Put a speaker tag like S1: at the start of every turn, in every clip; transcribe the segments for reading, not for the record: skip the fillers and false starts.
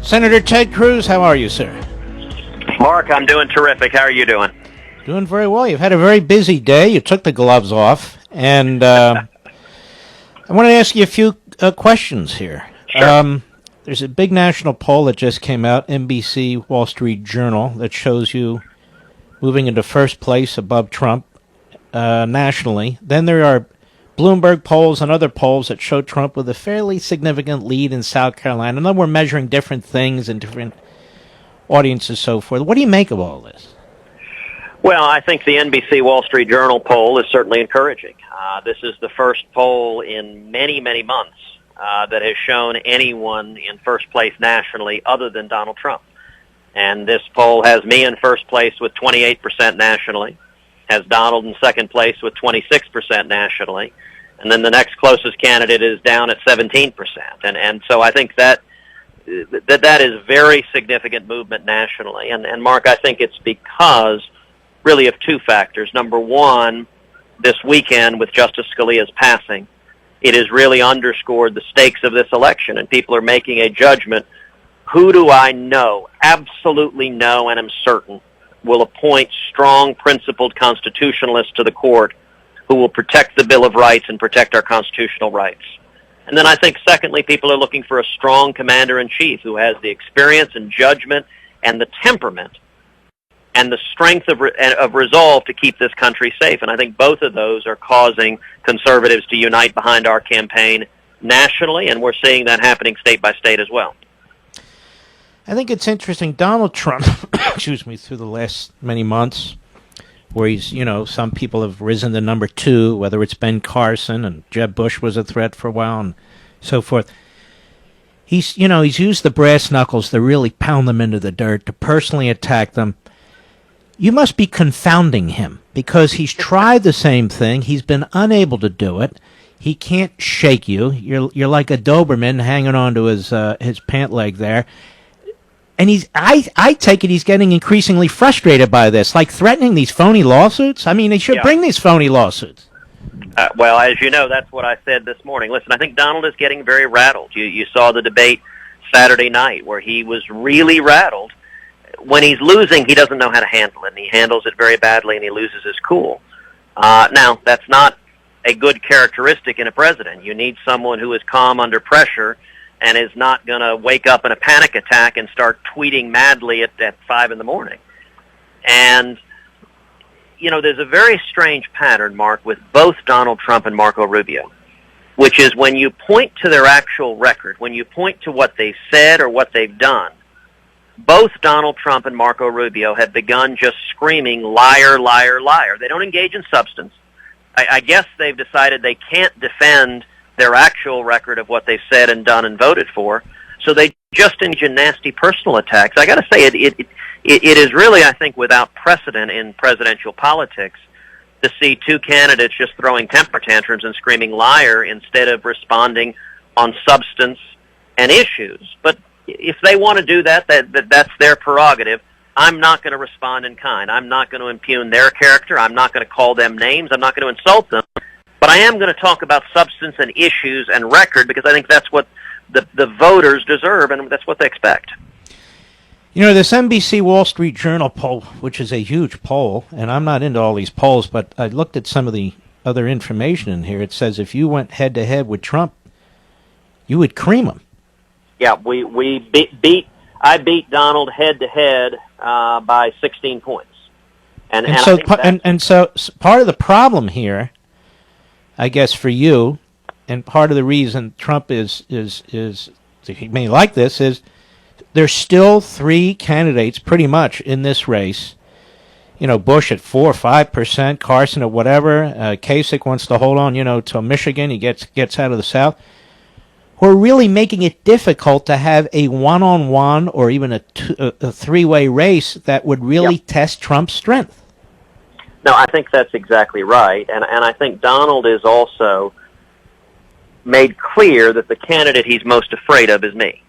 S1: Senator Ted Cruz, how are you, sir?
S2: Mark, I'm doing terrific. How are you doing?
S1: Doing very well. You've had a very busy day. You took the gloves off, and I want to ask you a few questions here.
S2: Sure.
S1: There's a big national poll that just came out, NBC Wall Street Journal, that shows you moving into first place above Trump nationally. Then there are Bloomberg polls and other polls that show Trump with a fairly significant lead in South Carolina. And then we're measuring different things in different audiences and so forth. What do you make of all this?
S2: Well, I think the NBC Wall Street Journal poll is certainly encouraging. This is the first poll in many, many months that has shown anyone in first place nationally other than Donald Trump. And this poll has me in first place with 28% nationally, has Donald in second place with 26% nationally, and then the next closest candidate is down at 17%. And so I think that is very significant movement nationally. And Mark, I think it's because really of two factors. Number one, this weekend with Justice Scalia's passing, it has really underscored the stakes of this election, and people are making a judgment. Who do I know, absolutely know, and am certain will appoint strong, principled constitutionalists to the court who will protect the Bill of Rights and protect our constitutional rights? And then I think, secondly, people are looking for a strong commander-in-chief who has the experience and judgment and the temperament and the strength of resolve to keep this country safe. And I think both of those are causing conservatives to unite behind our campaign nationally, and we're seeing that happening state by state as well.
S1: I think it's interesting. Donald Trump, excuse me, through the last many months, where he's, some people have risen to number two, whether it's Ben Carson and Jeb Bush was a threat for a while and so forth. He's used the brass knuckles to really pound them into the dirt, to personally attack them. You must be confounding him because he's tried the same thing. He's been unable to do it. He can't shake you. You're like a Doberman hanging onto his pant leg there. And I take it he's getting increasingly frustrated by this, like threatening these phony lawsuits. I mean, he should bring these phony lawsuits.
S2: Well, as you know, that's what I said this morning. Listen, I think Donald is getting very rattled. You saw the debate Saturday night where he was really rattled. When he's losing, he doesn't know how to handle it, and he handles it very badly, and he loses his cool. Now, that's not a good characteristic in a president. You need someone who is calm under pressure and is not going to wake up in a panic attack and start tweeting madly at 5 in the morning. And, there's a very strange pattern, Mark, with both Donald Trump and Marco Rubio, which is when you point to their actual record, when you point to what they've said or what they've done, both Donald Trump and Marco Rubio have begun just screaming, liar, liar, liar. They don't engage in substance. I guess they've decided they can't defend their actual record of what they've said and done and voted for, so they just engage in nasty personal attacks. I got to say, it is really, I think, without precedent in presidential politics to see two candidates just throwing temper tantrums and screaming liar instead of responding on substance and issues. But if they want to do that, that's their prerogative. I'm not going to respond in kind. I'm not going to impugn their character. I'm not going to call them names. I'm not going to insult them. But I am going to talk about substance and issues and record because I think that's what the voters deserve and that's what they expect.
S1: This NBC Wall Street Journal poll, which is a huge poll, and I'm not into all these polls, but I looked at some of the other information in here. It says if you went head-to-head with Trump, you would cream him.
S2: Yeah, I beat Donald head-to-head by 16 points.
S1: And so part of the problem here, I guess for you, and part of the reason Trump is he may like this is there's still three candidates pretty much in this race. Bush at 4 or 5%, Carson at whatever. Kasich wants to hold on, till Michigan. He gets out of the South. We're really making it difficult to have a one-on-one or even a three-way race that would really test Trump's strength.
S2: No, I think that's exactly right. And I think Donald is also made clear that the candidate he's most afraid of is me.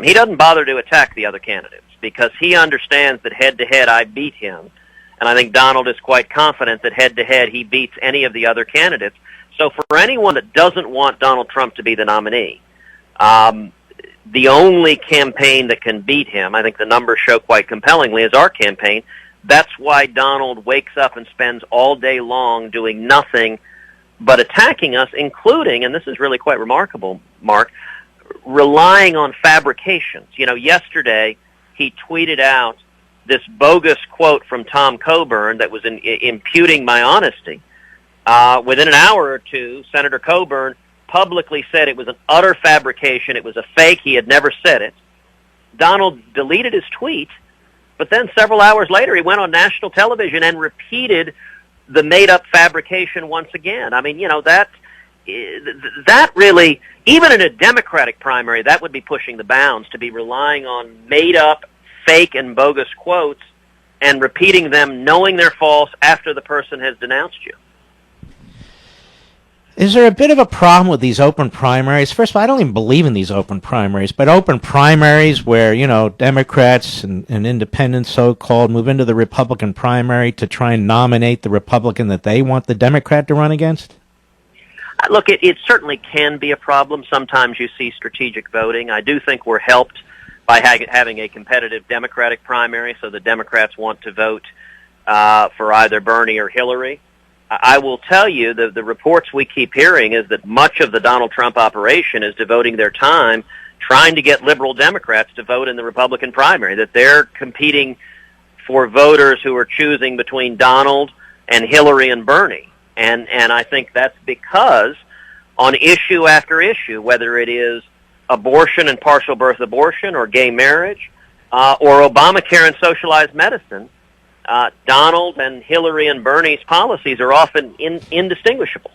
S2: He doesn't bother to attack the other candidates because he understands that head-to-head I beat him. And I think Donald is quite confident that head-to-head he beats any of the other candidates. So for anyone that doesn't want Donald Trump to be the nominee, the only campaign that can beat him, I think the numbers show quite compellingly, is our campaign. That's why Donald wakes up and spends all day long doing nothing but attacking us, including, and this is really quite remarkable, Mark, relying on fabrications. You know, yesterday he tweeted out this bogus quote from Tom Coburn that was imputing my honesty. Within an hour or two, Senator Coburn publicly said it was an utter fabrication. It was a fake. He had never said it. Donald deleted his tweet, but then several hours later he went on national television and repeated the made-up fabrication once again. I mean, you know, that really, even in a Democratic primary, that would be pushing the bounds, to be relying on made-up, fake, and bogus quotes and repeating them knowing they're false after the person has denounced you.
S1: Is there a bit of a problem with these open primaries? First of all, I don't even believe in these open primaries, but open primaries where, you know, Democrats and independents, so-called, move into the Republican primary to try and nominate the Republican that they want the Democrat to run against?
S2: Look, it certainly can be a problem. Sometimes you see strategic voting. I do think we're helped by having a competitive Democratic primary, so the Democrats want to vote for either Bernie or Hillary. I will tell you that the reports we keep hearing is that much of the Donald Trump operation is devoting their time trying to get liberal Democrats to vote in the Republican primary, that they're competing for voters who are choosing between Donald and Hillary and Bernie. And I think that's because on issue after issue, whether it is abortion and partial birth abortion or gay marriage or Obamacare and socialized medicine, Donald and Hillary and Bernie's policies are often indistinguishable.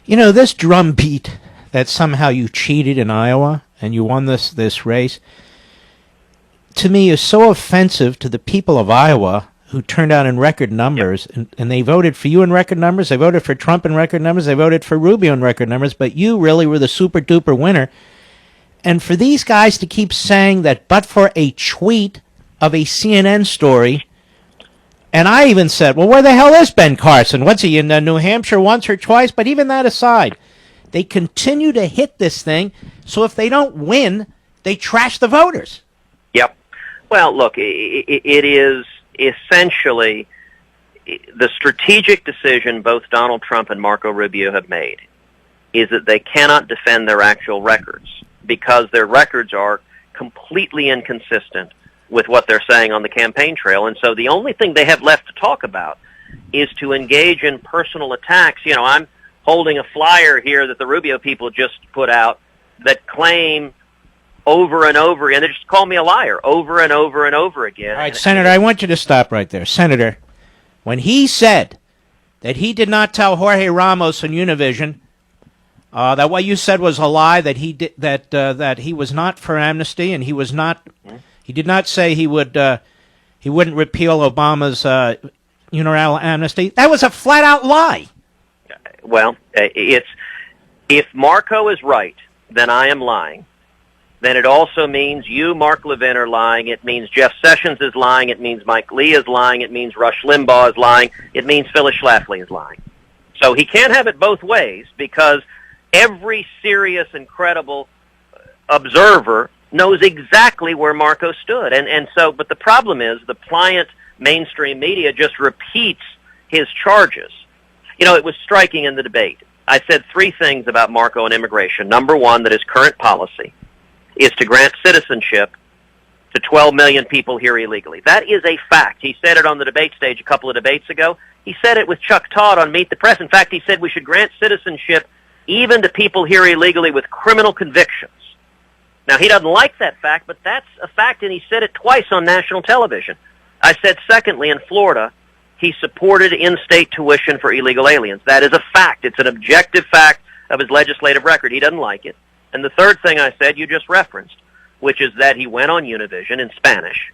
S1: You know, this drumbeat that somehow you cheated in Iowa and you won this race, to me is so offensive to the people of Iowa who turned out in record numbers, and they voted for you in record numbers, they voted for Trump in record numbers, they voted for Rubio in record numbers, but you really were the super-duper winner. And for these guys to keep saying that but for a tweet of a CNN story, and I even said, well, where the hell is Ben Carson? What's he, in New Hampshire once or twice? But even that aside, they continue to hit this thing, so if they don't win, they trash the voters.
S2: Yep. Well, look, it is essentially the strategic decision both Donald Trump and Marco Rubio have made is that they cannot defend their actual records because their records are completely inconsistent with what they're saying on the campaign trail. And so the only thing they have left to talk about is to engage in personal attacks. You know, I'm holding a flyer here that the Rubio people just put out that claim over and over again, they just call me a liar over and over and over again.
S1: All right, Senator, I want you to stop right there. Senator, when he said that he did not tell Jorge Ramos on Univision that what you said was a lie, that he did, that he was not for amnesty, and he was not. He did not say he wouldn't repeal Obama's unilateral amnesty. That was a flat-out lie.
S2: Well, if Marco is right, then I am lying. Then it also means you, Mark Levin, are lying. It means Jeff Sessions is lying. It means Mike Lee is lying. It means Rush Limbaugh is lying. It means Phyllis Schlafly is lying. So he can't have it both ways because every serious and credible observer knows exactly where Marco stood. And so, but the problem is the pliant mainstream media just repeats his charges. You know, it was striking in the debate. I said three things about Marco and immigration. Number one, that his current policy is to grant citizenship to 12 million people here illegally. That is a fact. He said it on the debate stage a couple of debates ago. He said it with Chuck Todd on Meet the Press. In fact, he said we should grant citizenship even to people here illegally with criminal convictions. Now, he doesn't like that fact, but that's a fact, and he said it twice on national television. I said, secondly, in Florida, he supported in-state tuition for illegal aliens. That is a fact. It's an objective fact of his legislative record. He doesn't like it. And the third thing I said you just referenced, which is that he went on Univision in Spanish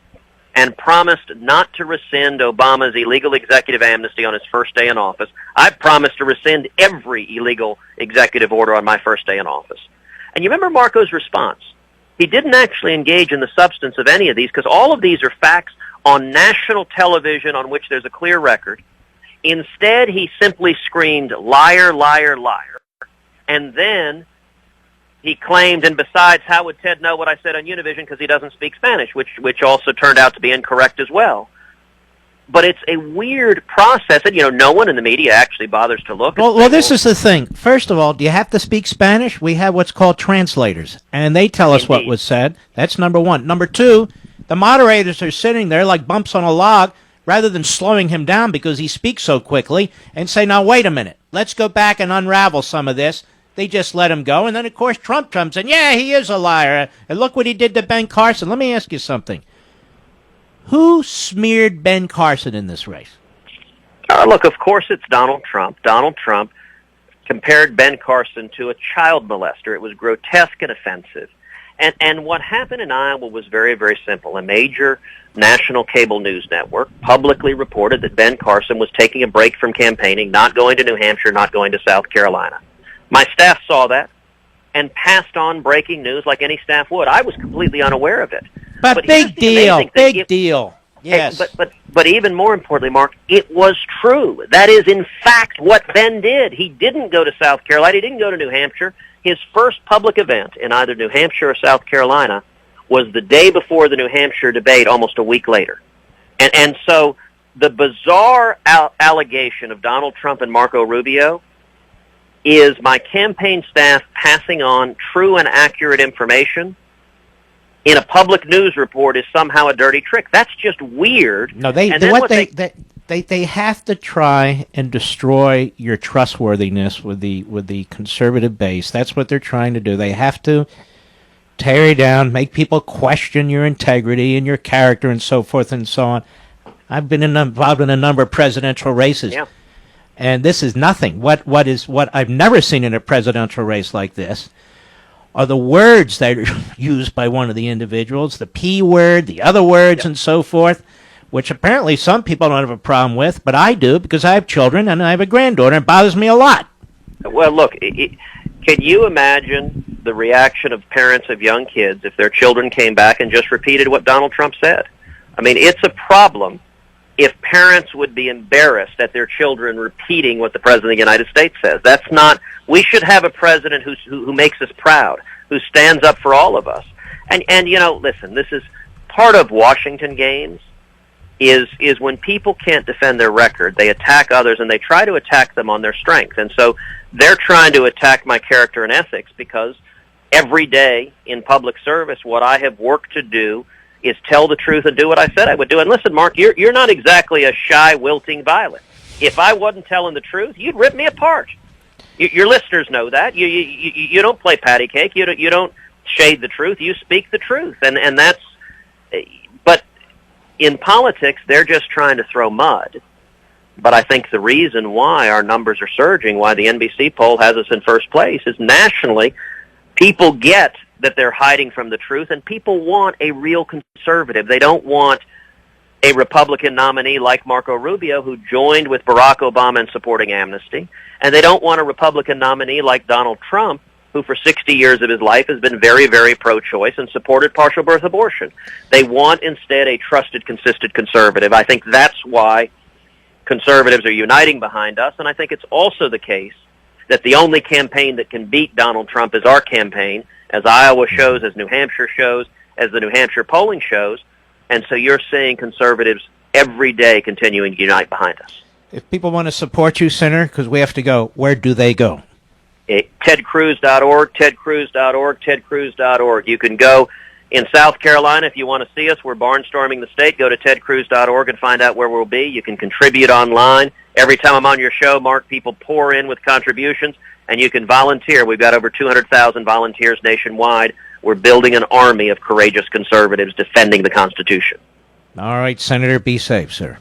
S2: and promised not to rescind Obama's illegal executive amnesty on his first day in office. I promised to rescind every illegal executive order on my first day in office. And you remember Marco's response? He didn't actually engage in the substance of any of these because all of these are facts on national television on which there's a clear record. Instead, he simply screamed, liar, liar, liar. And then he claimed, and besides, how would Ted know what I said on Univision because he doesn't speak Spanish, which also turned out to be incorrect as well. But it's a weird process, and no one in the media actually bothers to look.
S1: Well, this is the thing. First of all, do you have to speak Spanish? We have what's called translators, and they tell us what was said. That's number one. Number two, the moderators are sitting there like bumps on a log, rather than slowing him down because he speaks so quickly, and say, now, wait a minute. Let's go back and unravel some of this. They just let him go, and then, of course, Trump comes in. Yeah, he is a liar. And look what he did to Ben Carson. Let me ask you something. Who smeared Ben Carson in this race?
S2: Look, of course it's Donald Trump. Donald Trump compared Ben Carson to a child molester. It was grotesque and offensive. And what happened in Iowa was very, very simple. A major national cable news network publicly reported that Ben Carson was taking a break from campaigning, not going to New Hampshire, not going to South Carolina. My staff saw that and passed on breaking news like any staff would. I was completely unaware of it.
S1: But big deal. Yes.
S2: But even more importantly, Mark, it was true. That is, in fact, what Ben did. He didn't go to South Carolina. He didn't go to New Hampshire. His first public event in either New Hampshire or South Carolina was the day before the New Hampshire debate, almost a week later. And so the bizarre allegation of Donald Trump and Marco Rubio is my campaign staff passing on true and accurate information in a public news report is somehow a dirty trick. That's just weird.
S1: No, they have to try and destroy your trustworthiness with the conservative base. That's what they're trying to do. They have to tear you down, make people question your integrity and your character and so forth and so on. I've been involved in a number of presidential races.
S2: Yeah.
S1: And this is nothing. What I've never seen in a presidential race like this are the words that are used by one of the individuals, the P word, the other words, and so forth, which apparently some people don't have a problem with, but I do because I have children and I have a granddaughter, and it bothers me a lot.
S2: Well, look, can you imagine the reaction of parents of young kids if their children came back and just repeated what Donald Trump said? I mean, it's a problem if parents would be embarrassed at their children repeating what the President of the United States says. That's not, we should have a president who makes us proud, who stands up for all of us. And listen, this is part of Washington games is when people can't defend their record, they attack others and they try to attack them on their strength. And so they're trying to attack my character and ethics because every day in public service, what I have worked to do is tell the truth and do what I said I would do. And listen, Mark, you're not exactly a shy, wilting violet. If I wasn't telling the truth, you'd rip me apart. Your listeners know that. You don't play patty cake. You don't shade the truth. You speak the truth. And that's. But in politics, they're just trying to throw mud. But I think the reason why our numbers are surging, why the NBC poll has us in first place, is nationally, people get that they're hiding from the truth, and people want a real conservative. They don't want a Republican nominee like Marco Rubio who joined with Barack Obama in supporting amnesty, and they don't want a Republican nominee like Donald Trump who for 60 years of his life has been very, very pro-choice and supported partial birth abortion. They want instead a trusted, consistent conservative. I think that's why conservatives are uniting behind us, and I think it's also the case that the only campaign that can beat Donald Trump is our campaign, as Iowa shows, as New Hampshire shows, as the New Hampshire polling shows. And so you're seeing conservatives every day continuing to unite behind us.
S1: If people want to support you, Senator, because we have to go, where do they go?
S2: TedCruz.org, TedCruz.org, TedCruz.org. You can go in South Carolina if you want to see us. We're barnstorming the state. Go to TedCruz.org and find out where we'll be. You can contribute online. Every time I'm on your show, Mark, people pour in with contributions, and you can volunteer. We've got over 200,000 volunteers nationwide. We're building an army of courageous conservatives defending the Constitution.
S1: All right, Senator, be safe, sir.